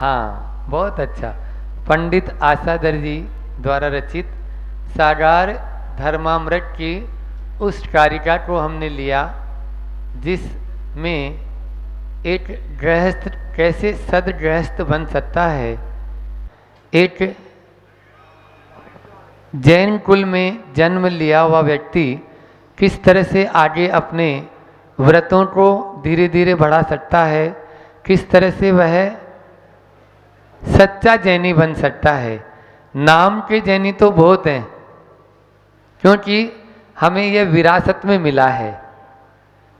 हाँ, बहुत अच्छा। पंडित आसादर जी द्वारा रचित सागार धर्मामृत की उस कारिका को हमने लिया जिसमें एक गृहस्थ कैसे सदगृहस्थ बन सकता है, एक जैन कुल में जन्म लिया हुआ व्यक्ति किस तरह से आगे अपने व्रतों को धीरे धीरे बढ़ा सकता है, किस तरह से वह सच्चा जैनी बन सकता है। नाम के जैनी तो बहुत हैं, क्योंकि हमें यह विरासत में मिला है।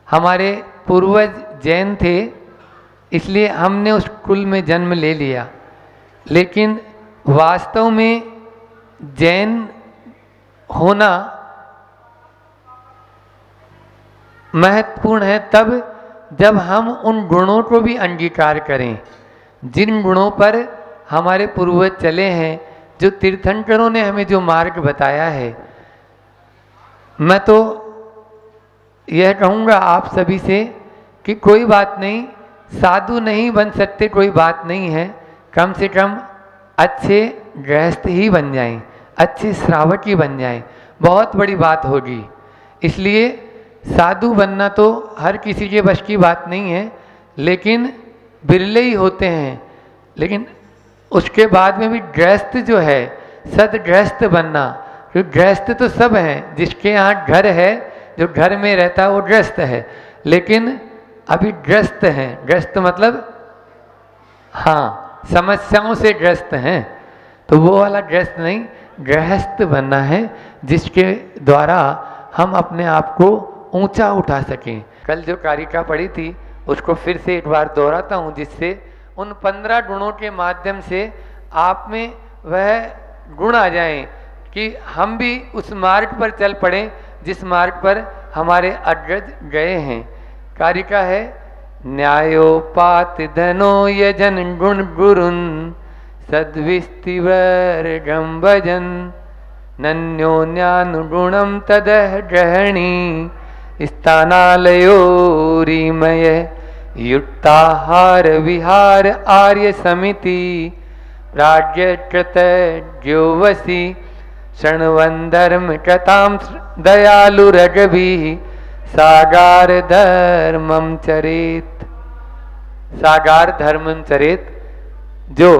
हमारे पूर्वज जैन थे, इसलिए हमने उस कुल में जन्म ले लिया, लेकिन वास्तव में जैन होना महत्वपूर्ण है तब जब हम उन गुणों को भी अंगीकार करें जिन गुणों पर हमारे पूर्वज चले हैं, जो तीर्थंकरों ने हमें जो मार्ग बताया है। मैं तो यह कहूँगा आप सभी से कि कोई बात नहीं, साधु नहीं बन सकते कोई बात नहीं है, कम से कम अच्छे गृहस्थ ही बन जाएं, अच्छे श्रावक ही बन जाएं, बहुत बड़ी बात होगी। इसलिए साधु बनना तो हर किसी के बस की बात नहीं है, लेकिन बिरले ही होते हैं। लेकिन उसके बाद में भी गृहस्थ जो है, सदगृहस्थ बनना, क्योंकि गृहस्थ तो सब हैं, जिसके यहाँ घर है, जो घर में रहता है वो गृहस्थ है, लेकिन अभी ग्रस्त हैं। ग्रस्त मतलब हाँ, समस्याओं से ग्रस्त हैं, तो वो वाला ग्रस्त नहीं, गृहस्थ बनना है जिसके द्वारा हम अपने आप को ऊंचा उठा सकें। कल जो कारिका पढ़ी थी उसको फिर से एक बार दोहराता हूँ, जिससे उन 15 गुणों के माध्यम से आप में वह गुण आ जाएं कि हम भी उस मार्ग पर चल पड़ें जिस मार्ग पर हमारे अग्रज गए हैं। कारिका है, न्यायोपात धनो यजन गुण गुरुन सद्विस्तिवर्गम भजन नन्योन्यानुगुणम तदह ग्रहणी स्थानालयोरिमय युक्ताहार विहार आर्य समिति प्राज्ञकृत ज्योवसी शृण्वन् कथां दयालु रगभी सागार धर्मम चरित। सागार धर्मम चरित, जो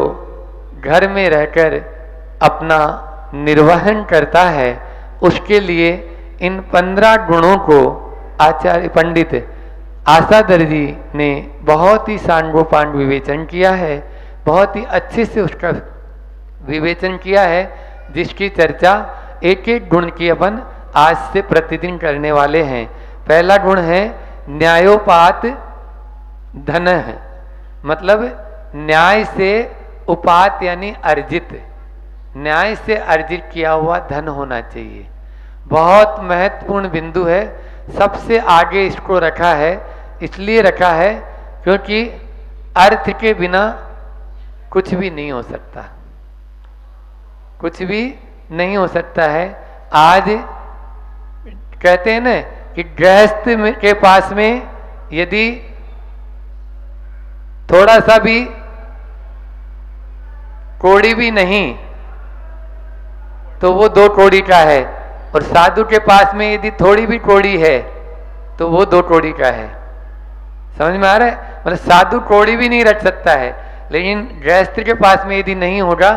घर में रहकर अपना निर्वहन करता है, उसके लिए इन 15 गुणों को आचार्य पंडित आसादर जी ने बहुत ही सांगोपांग विवेचन किया है, बहुत ही अच्छे से उसका विवेचन किया है, जिसकी चर्चा एक एक गुण की अपन आज से प्रतिदिन करने वाले हैं। पहला गुण है न्यायोपात धन है, मतलब न्याय से उपात यानी अर्जित, न्याय से अर्जित किया हुआ धन होना चाहिए। बहुत महत्वपूर्ण बिंदु है, सबसे आगे इसको रखा है, इसलिए रखा है क्योंकि अर्थ के बिना कुछ भी नहीं हो सकता, कुछ भी नहीं हो सकता है। आज कहते हैं ना कि गृहस्थ के पास में यदि थोड़ा सा भी कौड़ी भी नहीं तो वो 2 कौड़ी का है, और साधु के पास में यदि थोड़ी भी कौड़ी है तो वो 2 कौड़ी का है। समझ में आ रहा है? मतलब साधु कौड़ी भी नहीं रख सकता है, लेकिन गृहस्थ के पास में यदि नहीं होगा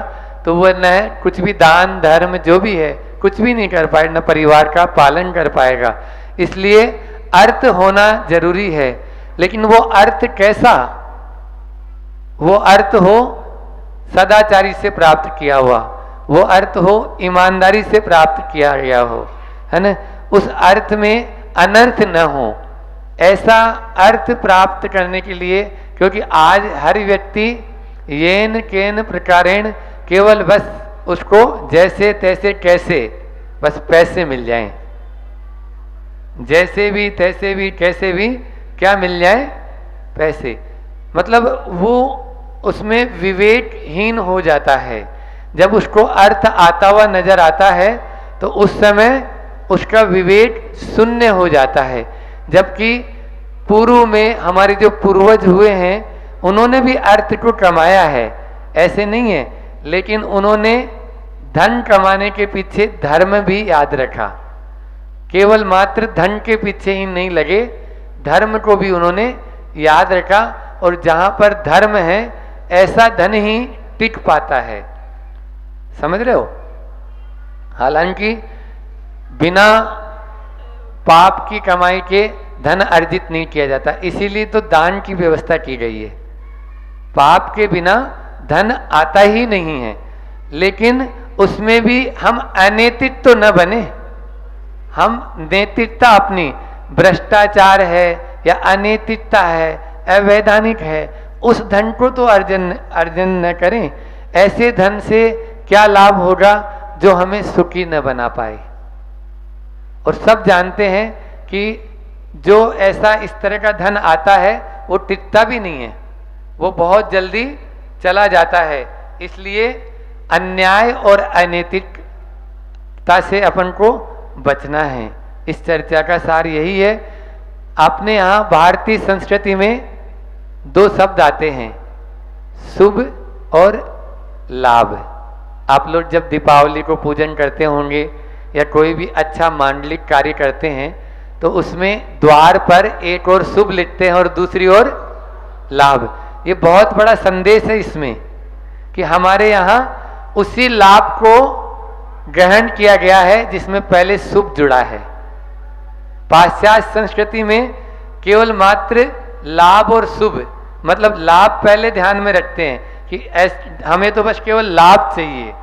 तो वह न कुछ भी दान धर्म जो भी है कुछ भी नहीं कर पाएगा, न परिवार का पालन कर पाएगा। इसलिए अर्थ होना जरूरी है, लेकिन वो अर्थ कैसा? वो अर्थ हो सदाचारी से प्राप्त किया हुआ, वो अर्थ हो ईमानदारी से प्राप्त किया गया हो, है ना? उस अर्थ में अनर्थ न हो, ऐसा अर्थ प्राप्त करने के लिए, क्योंकि आज हर व्यक्ति येन केन प्रकारेण केवल बस उसको जैसे तैसे कैसे बस पैसे मिल जाएं, जैसे भी तैसे भी कैसे भी क्या मिल जाए, पैसे। मतलब वो उसमें विवेकहीन हो जाता है। जब उसको अर्थ आता हुआ नजर आता है तो उस समय उसका विवेक शून्य हो जाता है। जबकि पूर्व में हमारे जो पूर्वज हुए हैं उन्होंने भी अर्थ को कमाया है, ऐसे नहीं है, लेकिन उन्होंने धन कमाने के पीछे धर्म भी याद रखा। केवल मात्र धन के पीछे ही नहीं लगे, धर्म को भी उन्होंने याद रखा। और जहां पर धर्म है ऐसा धन ही टिक पाता है, समझ रहे हो। हालांकि बिना पाप की कमाई के धन अर्जित नहीं किया जाता, इसीलिए तो दान की व्यवस्था की गई है। पाप के बिना धन आता ही नहीं है, लेकिन उसमें भी हम अनैतिक तो न बने। हम नैतिकता अपनी, भ्रष्टाचार है या अनैतिकता है, अवैधानिक है, उस धन को तो अर्जन न करें। ऐसे धन से क्या लाभ होगा जो हमें सुखी न बना पाए। और सब जानते हैं कि जो ऐसा इस तरह का धन आता है वो टिकता भी नहीं है, वो बहुत जल्दी चला जाता है। इसलिए अन्याय और अनैतिकता से अपन को बचना है। इस चर्चा का सार यही है। आपने यहाँ भारतीय संस्कृति में दो शब्द आते हैं, शुभ और लाभ। आप लोग जब दीपावली को पूजन करते होंगे या कोई भी अच्छा मांडलिक कार्य करते हैं तो उसमें द्वार पर एक और शुभ लिखते हैं और दूसरी ओर लाभ। ये बहुत बड़ा संदेश है इसमें कि हमारे यहाँ उसी लाभ को ग्रहण किया गया है जिसमें पहले शुभ जुड़ा है। पाश्चात्य संस्कृति में केवल मात्र लाभ और शुभ, मतलब लाभ पहले ध्यान में रखते हैं कि हमें तो बस केवल लाभ चाहिए,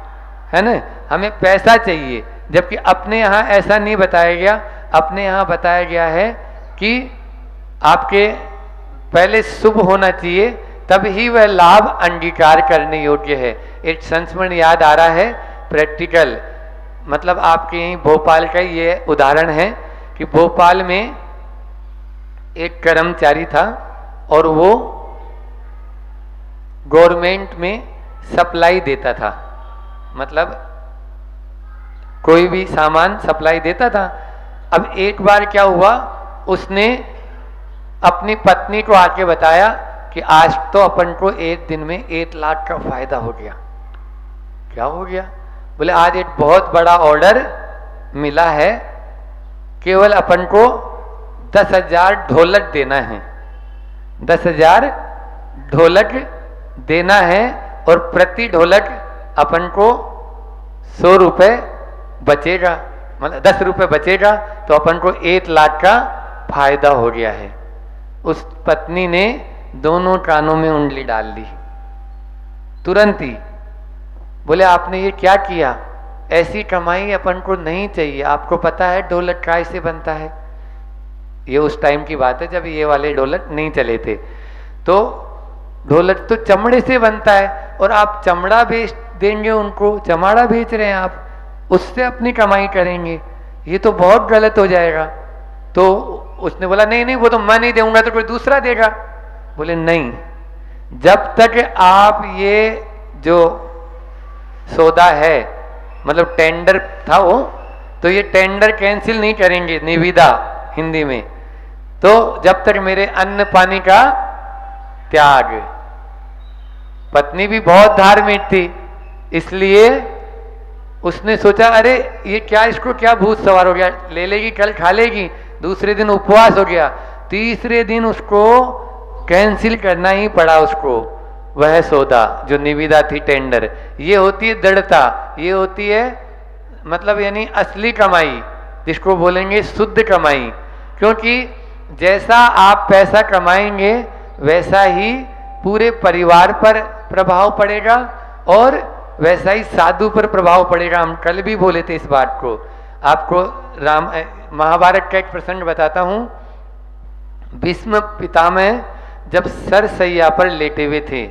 है ना, हमें पैसा चाहिए। जबकि अपने यहाँ ऐसा नहीं बताया गया। अपने यहाँ बताया गया है कि आपके पहले शुभ होना चाहिए, तब ही वह लाभ अंगीकार करने योग्य है। एक संस्मरण याद आ रहा है, प्रैक्टिकल, मतलब आपके यहीं भोपाल का ये उदाहरण है कि भोपाल में एक कर्मचारी था और वो गवर्नमेंट में सप्लाई देता था, मतलब कोई भी सामान सप्लाई देता था। अब एक बार क्या हुआ, उसने अपनी पत्नी को आके बताया कि आज तो अपन को एक दिन में 1 लाख का फायदा हो गया। क्या हो गया? बोले आज एक बहुत बड़ा ऑर्डर मिला है, केवल अपन को 10,000 ढोलक देना है, 10,000 ढोलक देना है और प्रति ढोलक अपन को 100 रुपये बचेगा, मतलब 10 रुपये बचेगा, तो अपन को 1 लाख का फायदा हो गया है। उस पत्नी ने दोनों कानों में उंगली डाल ली तुरंत ही। बोले आपने ये क्या किया? ऐसी कमाई अपन को नहीं चाहिए। आपको पता है ढोलक काय से बनता है? ये उस टाइम की बात है जब ये वाले ढोलक नहीं चले थे। तो ढोलक तो चमड़े से बनता है और आप चमड़ा बेच देंगे उनको, चमाड़ा बेच रहे हैं आप, उससे अपनी कमाई करेंगे, ये तो बहुत गलत हो जाएगा। तो उसने बोला नहीं नहीं, वो तो मैं नहीं दूंगा तो कोई दूसरा देगा। बोले नहीं, जब तक आप ये जो सौदा है, मतलब टेंडर था वो, तो ये टेंडर कैंसिल नहीं करेंगे, निविदा हिंदी में, तो जब तक मेरे अन्न पानी का त्याग। पत्नी भी बहुत धार्मिक थी, इसलिए उसने सोचा अरे ये क्या, इसको क्या भूत सवार हो गया, ले लेगी कल खा लेगी। दूसरे दिन उपवास हो गया, तीसरे दिन उसको कैंसिल करना ही पड़ा उसको, वह सौदा जो निविदा थी, टेंडर। ये होती है दृढ़ता, ये होती है मतलब यानी असली कमाई, जिसको बोलेंगे शुद्ध कमाई। क्योंकि जैसा आप पैसा कमाएंगे वैसा ही पूरे परिवार पर प्रभाव पड़ेगा और वैसा ही साधु पर प्रभाव पड़ेगा। हम कल भी बोले थे इस बात को। आपको महाभारत का एक प्रसंग बताता हूं। भीष्म पितामह जब सरसैया पर लेटे हुए थे,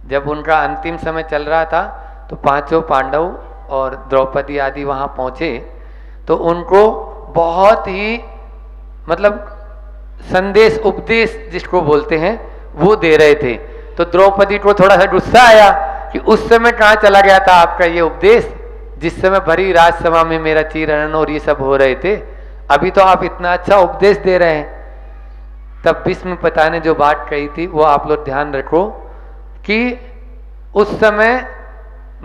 जब उनका अंतिम समय चल रहा था, तो पांचों पांडव और द्रौपदी आदि वहां पहुंचे, तो उनको बहुत ही मतलब संदेश उपदेश जिसको बोलते हैं वो दे रहे थे। तो द्रौपदी को थोड़ा सा गुस्सा आया कि उस समय कहाँ चला गया था आपका ये उपदेश, जिस समय भरी राजसभा में मेरा चीरहरण और ये सब हो रहे थे, अभी तो आप इतना अच्छा उपदेश दे रहे हैं। तब भीष्म पिता ने जो बात कही थी वो आप लोग ध्यान रखो कि उस समय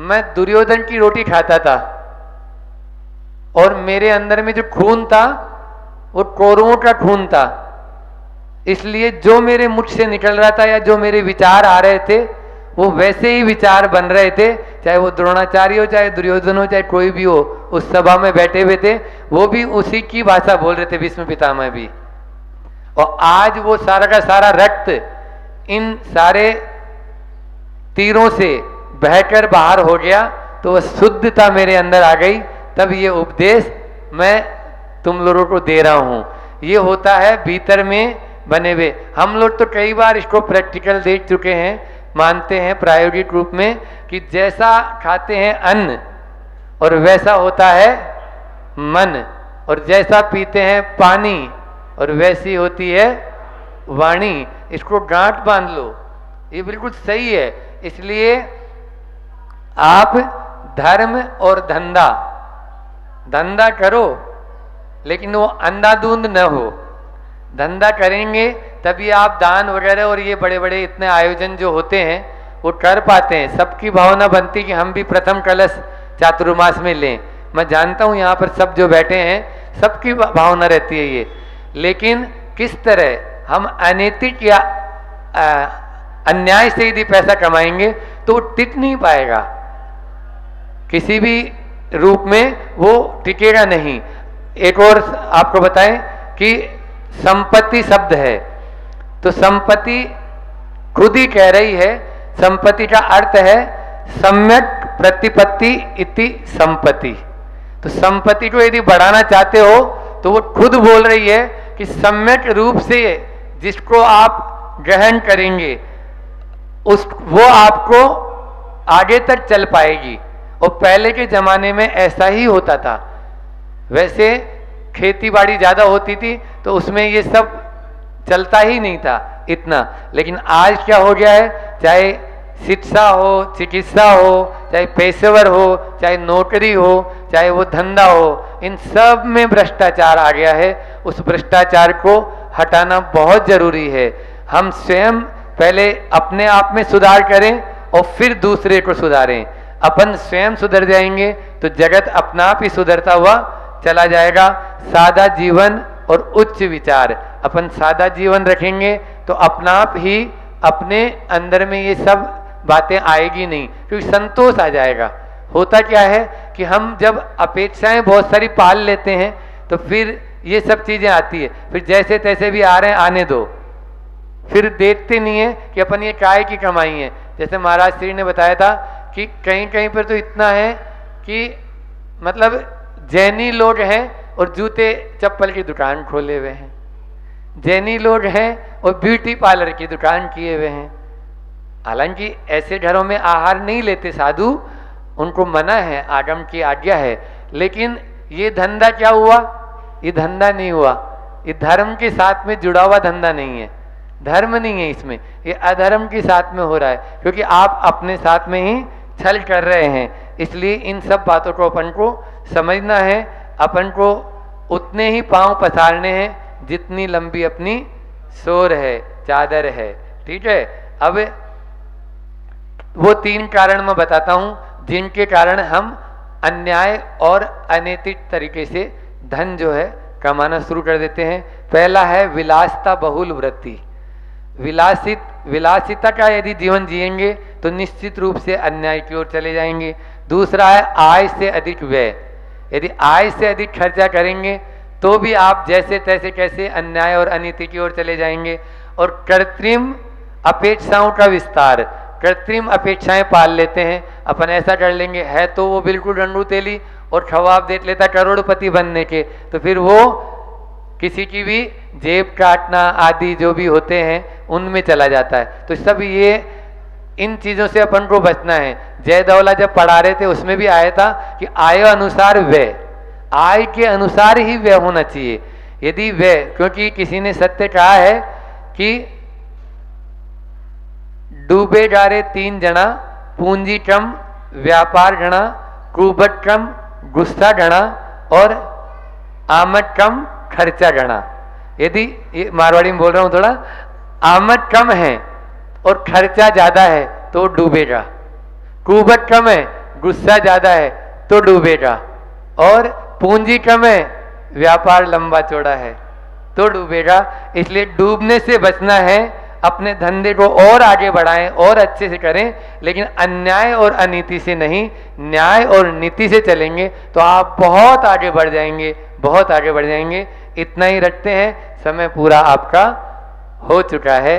मैं दुर्योधन की रोटी खाता था और मेरे अंदर में जो खून था वो कौरवों का खून था, इसलिए जो मेरे मुख से निकल रहा था या जो मेरे विचार आ रहे थे वो वैसे ही विचार बन रहे थे, चाहे वो द्रोणाचार्य हो, चाहे दुर्योधन हो, चाहे कोई भी हो उस सभा में बैठे हुए थे, वो भी उसी की भाषा बोल रहे थे, भीष्म पितामह भी। और आज वो सारा का सारा रक्त इन सारे तीरों से बहकर बाहर हो गया, तो वह शुद्धता मेरे अंदर आ गई। तब ये उपदेश मैं तुम लोगों को दे रहा हूं। ये होता है भीतर में बने हुए। हम लोग तो कई बार इसको प्रैक्टिकल देख चुके हैं, मानते हैं प्रायोगिक रूप में कि जैसा खाते हैं अन्न और वैसा होता है मन, और जैसा पीते हैं पानी और वैसी होती है वाणी। इसको गांठ बांध लो, ये बिल्कुल सही है। इसलिए आप धर्म और धंधा करो, लेकिन वो अंधाधुंध न हो। धंधा करेंगे तभी आप दान वगैरह और ये बड़े बड़े इतने आयोजन जो होते हैं वो कर पाते हैं। सबकी भावना बनती कि हम भी प्रथम कलश चातुर्मास में लें। मैं जानता हूँ यहाँ पर सब जो बैठे हैं सबकी भावना रहती है ये, लेकिन किस तरह हम अनैतिक या अन्याय से यदि पैसा कमाएंगे तो वो टिक नहीं पाएगा, किसी भी रूप में वो टिकेगा नहीं। एक और आपको बताएं कि संपत्ति शब्द है, तो संपत्ति खुद ही कह रही है, संपत्ति का अर्थ है सम्यक प्रतिपत्ति इति संपत्ति। तो संपत्ति को यदि बढ़ाना चाहते हो तो वो खुद बोल रही है कि सम्यक रूप से जिसको आप ग्रहण करेंगे वो आपको आगे तक चल पाएगी। और पहले के जमाने में ऐसा ही होता था। वैसे खेती बाड़ी ज्यादा होती थी तो उसमें ये सब चलता ही नहीं था इतना, लेकिन आज क्या हो गया है, चाहे शिक्षा हो, चिकित्सा हो, चाहे पेशेवर हो, चाहे नौकरी हो, चाहे वो धंधा हो, इन सब में भ्रष्टाचार आ गया है। उस भ्रष्टाचार को हटाना बहुत जरूरी है। हम स्वयं पहले अपने आप में सुधार करें और फिर दूसरे को सुधारें। अपन स्वयं सुधर जाएंगे तो जगत अपना आप ही सुधरता हुआ चला जाएगा। सादा जीवन और उच्च विचार, अपन सादा जीवन रखेंगे तो अपना आप ही अपने अंदर में ये सब बातें आएगी नहीं, क्योंकि संतोष आ जाएगा। होता क्या है कि हम जब अपेक्षाएं बहुत सारी पाल लेते हैं तो फिर ये सब चीजें आती है, फिर जैसे तैसे भी आ रहे हैं आने दो, फिर देखते नहीं है कि अपन ये काय की कमाई है। जैसे महाराज श्री ने बताया था कि कहीं कहीं पर तो इतना है कि मतलब जैनी लोग हैं और जूते चप्पल की दुकान खोले हुए हैं, जैनी लोग हैं और ब्यूटी पार्लर की दुकान किए हुए हैं। हालांकि ऐसे घरों में आहार नहीं लेते साधु, उनको मना है, आगम की आज्ञा है, लेकिन ये धंधा क्या हुआ, ये धंधा नहीं हुआ, ये धर्म के साथ में जुड़ा हुआ धंधा नहीं है, धर्म नहीं है इसमें, ये अधर्म के साथ में हो रहा है, क्योंकि आप अपने साथ में ही छल कर रहे हैं। इसलिए इन सब बातों को अपन को समझना है। अपन को उतने ही पांव पसारने हैं जितनी लंबी अपनी सोर है, चादर है। ठीक है, अब वो 3 कारण मैं बताता हूं जिनके कारण हम अन्याय और अनैतिक तरीके से धन जो है कमाना शुरू कर देते हैं। पहला है विलासिता बहुल वृत्ति। विलासिता का यदि जीवन जिएंगे तो निश्चित रूप से अन्याय की ओर चले जाएंगे। दूसरा है आय से अधिक व्यय। यदि आय से अधिक खर्चा करेंगे तो भी आप जैसे तैसे कैसे अन्याय और अनीति की ओर चले जाएंगे। और कृत्रिम अपेक्षाओं का विस्तार, कृत्रिम अपेक्षाएं पाल लेते हैं। अपन ऐसा कर लेंगे, है तो वो बिल्कुल रंगू तेली और ख्वाब देख लेता करोड़पति बनने के, तो फिर वो किसी की भी जेब काटना आदि जो भी होते हैं उनमें चला जाता है। तो सब ये इन चीजों से अपन को बचना है। जय दौला जब पढ़ा रहे थे उसमें भी आया था कि आय अनुसार व्यय, आय के अनुसार ही व्यय होना चाहिए। यदि व्यय, क्योंकि किसी ने सत्य कहा है कि डूबे डारे 3 जना, पूंजी कम, व्यापार घना, कुबट कम, गुस्सा घना और आमद कम, खर्चा घना। यदि ये मारवाड़ी में बोल रहा हूं थोड़ा, आमद कम है और खर्चा ज्यादा है तो डूबेगा, कुबत कम है गुस्सा ज्यादा है तो डूबेगा, और पूंजी कम है व्यापार लंबा चौड़ा है तो डूबेगा। इसलिए डूबने से बचना है, अपने धंधे को और आगे बढ़ाएं और अच्छे से करें, लेकिन अन्याय और अनीति से नहीं, न्याय और नीति से चलेंगे तो आप बहुत आगे बढ़ जाएंगे, बहुत आगे बढ़ जाएंगे। इतना ही रखते हैं, समय पूरा आपका हो चुका है।